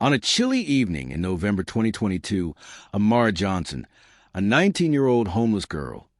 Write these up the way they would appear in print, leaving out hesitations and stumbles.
On a chilly evening in November 2022, Amara Johnson, a 19-year-old homeless girl,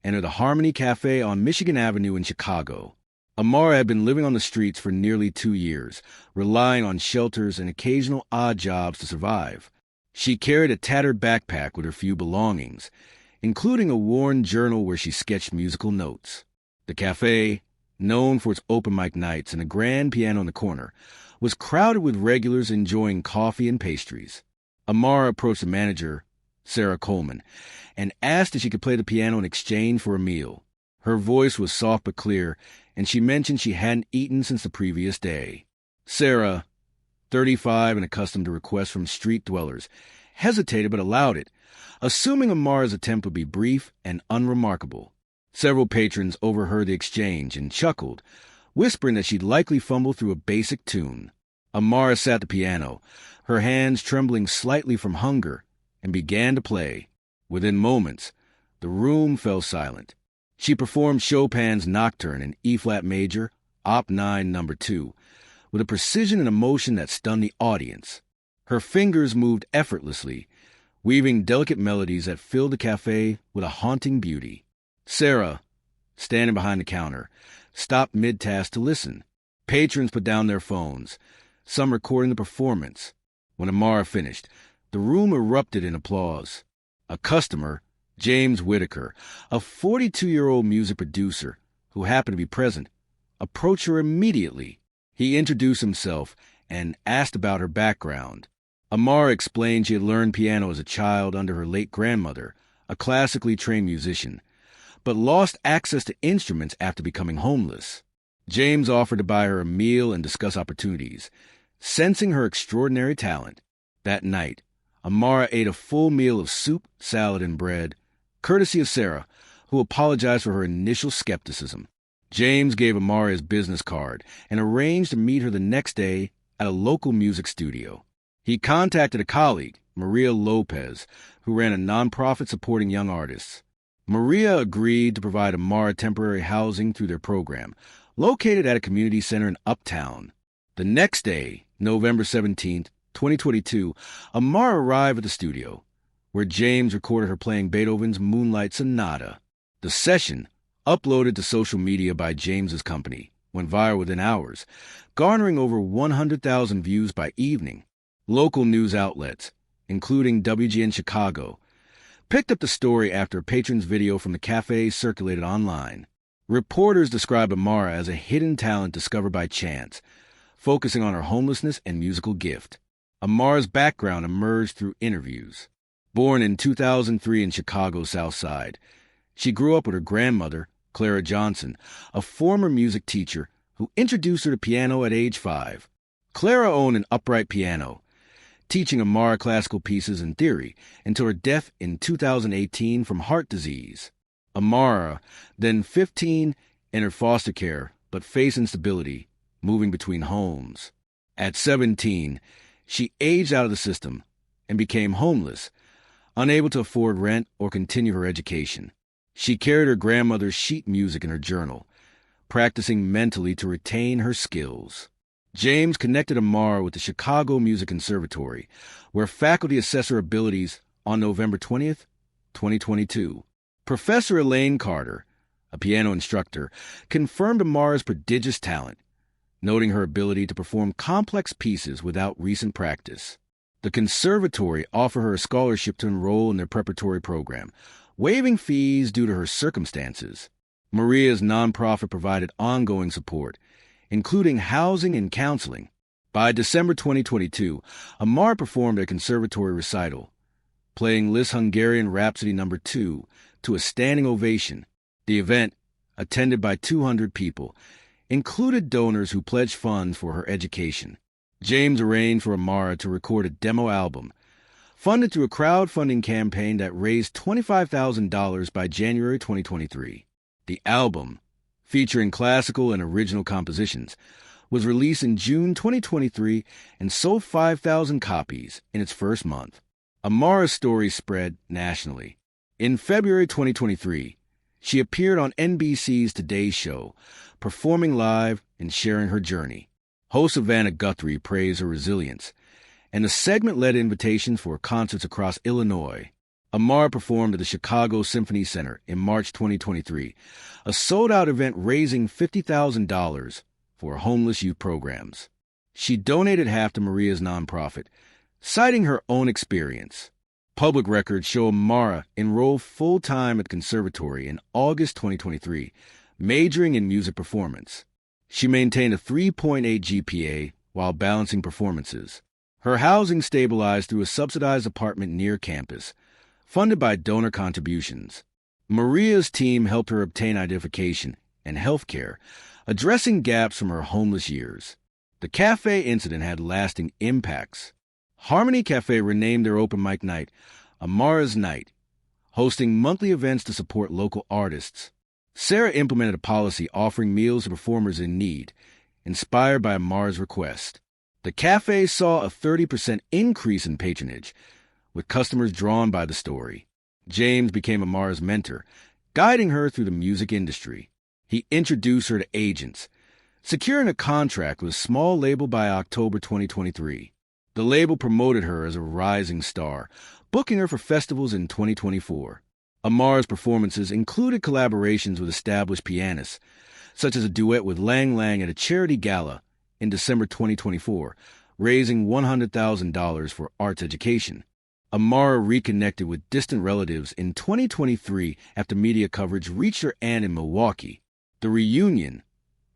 entered the Harmony Cafe on Michigan Avenue in Chicago. Amara had been living on the streets for nearly 2 years, relying on shelters and occasional odd jobs to survive. She carried a tattered backpack with her few belongings, including a worn journal where she sketched musical notes. The cafe, known for its open mic nights and a grand piano in the corner, was crowded with regulars enjoying coffee and pastries. Amara approached the manager, Sarah Coleman, and asked if she could play the piano in exchange for a meal. Her voice was soft but clear, and she mentioned she hadn't eaten since the previous day. Sarah, 35 and accustomed to requests from street dwellers, hesitated but allowed it, assuming Amara's attempt would be brief and unremarkable. Several patrons overheard the exchange and chuckled, whispering that she'd likely fumble through a basic tune. Amara sat at the piano, her hands trembling slightly from hunger, and began to play. Within moments, the room fell silent. She performed Chopin's Nocturne in E-flat major, Op. 9, No. 2, with a precision and emotion that stunned the audience. Her fingers moved effortlessly, weaving delicate melodies that filled the cafe with a haunting beauty. Sarah, standing behind the counter, stopped mid-task to listen. Patrons put down their phones, some recording the performance. When Amara finished, the room erupted in applause. A customer, James Whitaker, a 42-year-old music producer who happened to be present, approached her immediately. He introduced himself and asked about her background. Amara explained she had learned piano as a child under her late grandmother, a classically trained musician, but lost access to instruments after becoming homeless. James offered to buy her a meal and discuss opportunities, sensing her extraordinary talent. That night, Amara ate a full meal of soup, salad, and bread, courtesy of Sarah, who apologized for her initial skepticism. James gave Amara his business card and arranged to meet her the next day at a local music studio. He contacted a colleague, Maria Lopez, who ran a nonprofit supporting young artists. Maria agreed to provide Amara temporary housing through their program, located at a community center in Uptown. The next day, November 17th, 2022, Amara arrived at the studio, where James recorded her playing Beethoven's Moonlight Sonata. The session, uploaded to social media by James's company, went viral within hours, garnering over 100,000 views by evening. Local news outlets, including WGN Chicago, picked up the story after a patron's video from the cafe circulated online. Reporters described Amara as a hidden talent discovered by chance, focusing on her homelessness and musical gift. Amara's background emerged through interviews. Born in 2003 in Chicago's South Side, she grew up with her grandmother, Clara Johnson, a former music teacher who introduced her to piano at age 5. Clara owned an upright piano, teaching Amara classical pieces and theory until her death in 2018 from heart disease. Amara, then 15, entered foster care but faced instability, moving between homes. At 17, she aged out of the system and became homeless, unable to afford rent or continue her education. She carried her grandmother's sheet music in her journal, practicing mentally to retain her skills. James connected Amara with the Chicago Music Conservatory, where faculty assessed her abilities on November 20th, 2022. Professor Elaine Carter, a piano instructor, confirmed Amara's prodigious talent, noting her ability to perform complex pieces without recent practice. The conservatory offered her a scholarship to enroll in their preparatory program, waiving fees due to her circumstances. Maria's nonprofit provided ongoing support, including housing and counseling. By December 2022, Amara performed a conservatory recital, playing Liszt's Hungarian Rhapsody No. 2 to a standing ovation. The event, attended by 200 people, included donors who pledged funds for her education. James arranged for Amara to record a demo album, funded through a crowdfunding campaign that raised $25,000 by January 2023. The album, featuring classical and original compositions, was released in June 2023 and sold 5,000 copies in its first month. Amara's story spread nationally. In February 2023, she appeared on NBC's Today Show, performing live and sharing her journey. Host Savannah Guthrie praised her resilience and the segment led invitations for concerts across Illinois. Amara performed at the Chicago Symphony Center in March 2023, a sold-out event raising $50,000 for homeless youth programs. She donated half to Maria's nonprofit, citing her own experience. Public records show Amara enrolled full-time at the conservatory in August 2023, majoring in music performance. She maintained a 3.8 GPA while balancing performances. Her housing stabilized through a subsidized apartment near campus, funded by donor contributions. Maria's team helped her obtain identification and health care, addressing gaps from her homeless years. The cafe incident had lasting impacts. Harmony Cafe renamed their open mic night Amara's Night, hosting monthly events to support local artists. Sarah implemented a policy offering meals to performers in need, inspired by Amara's request. The cafe saw a 30% increase in patronage, with customers drawn by the story. James became Amara's mentor, guiding her through the music industry. He introduced her to agents, securing a contract with a small label by October 2023. The label promoted her as a rising star, booking her for festivals in 2024. Amara's performances included collaborations with established pianists, such as a duet with Lang Lang at a charity gala in December 2024, raising $100,000 for arts education. Amara reconnected with distant relatives in 2023 after media coverage reached her aunt in Milwaukee. The reunion,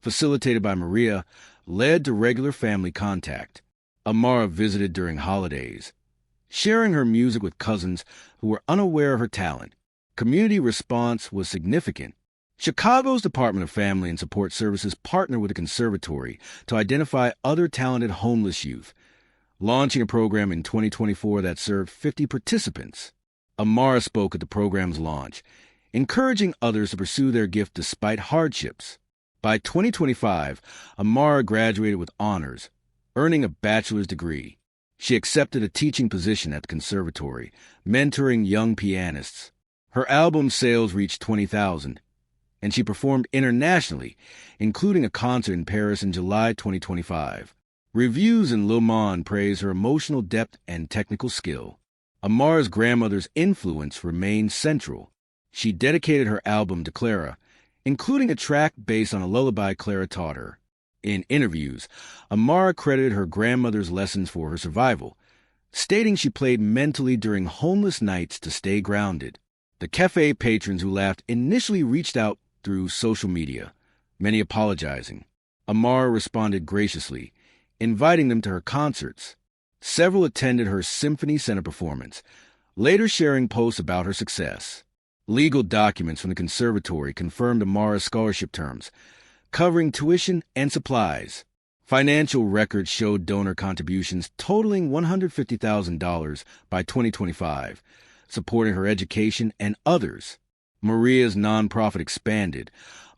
facilitated by Maria, led to regular family contact. Amara visited during holidays, sharing her music with cousins who were unaware of her talent. Community response was significant. Chicago's Department of Family and Support Services partnered with the conservatory to identify other talented homeless youth, launching a program in 2024 that served 50 participants. Amara spoke at the program's launch, encouraging others to pursue their gift despite hardships. By 2025, Amara graduated with honors, earning a bachelor's degree. She accepted a teaching position at the conservatory, mentoring young pianists. Her album sales reached 20,000, and she performed internationally, including a concert in Paris in July 2025. Reviews in Le Monde praise her emotional depth and technical skill. Amara's grandmother's influence remained central. She dedicated her album to Clara, including a track based on a lullaby Clara taught her. In interviews, Amara credited her grandmother's lessons for her survival, stating she played mentally during homeless nights to stay grounded. The cafe patrons who laughed initially reached out through social media, many apologizing. Amara responded graciously, inviting them to her concerts. Several attended her Symphony Center performance, later sharing posts about her success. Legal documents from the conservatory confirmed Amara's scholarship terms, covering tuition and supplies. Financial records showed donor contributions totaling $150,000 by 2025, supporting her education and others. Maria's nonprofit expanded,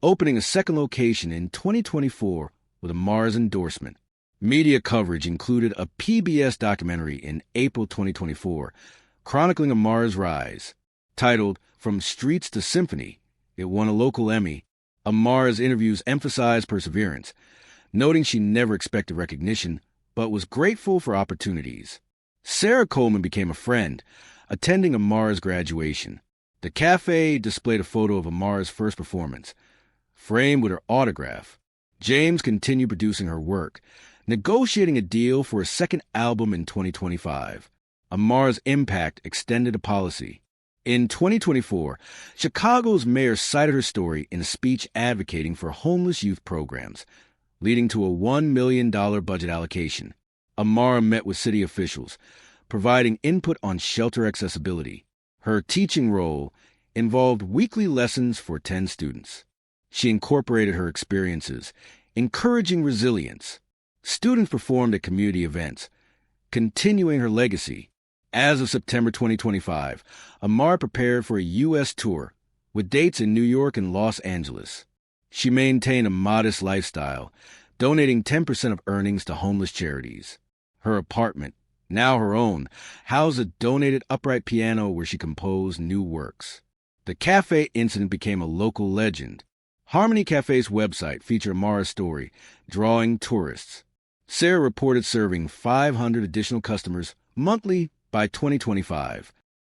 opening a second location in 2024 with Amara's endorsement. Media coverage included a PBS documentary in April 2024, chronicling Amara's rise. Titled From Streets to Symphony, it won a local Emmy. Amara's interviews emphasized perseverance, noting she never expected recognition, but was grateful for opportunities. Sarah Coleman became a friend, attending Amara's graduation. The cafe displayed a photo of Amara's first performance, framed with her autograph. James continued producing her work, negotiating a deal for a second album in 2025. Amara's impact extended to policy. In 2024, Chicago's mayor cited her story in a speech advocating for homeless youth programs, leading to a $1 million budget allocation. Amara met with city officials, providing input on shelter accessibility. Her teaching role involved weekly lessons for 10 students. She incorporated her experiences, encouraging resilience. Students performed at community events, continuing her legacy. As of September 2025, Amara prepared for a U.S. tour, with dates in New York and Los Angeles. She maintained a modest lifestyle, donating 10% of earnings to homeless charities. Her apartment, now her own, housed a donated upright piano where she composed new works. The cafe incident became a local legend. Harmony Cafe's website featured Amara's story, drawing tourists. Sarah reported serving 500 additional customers monthly by 2025.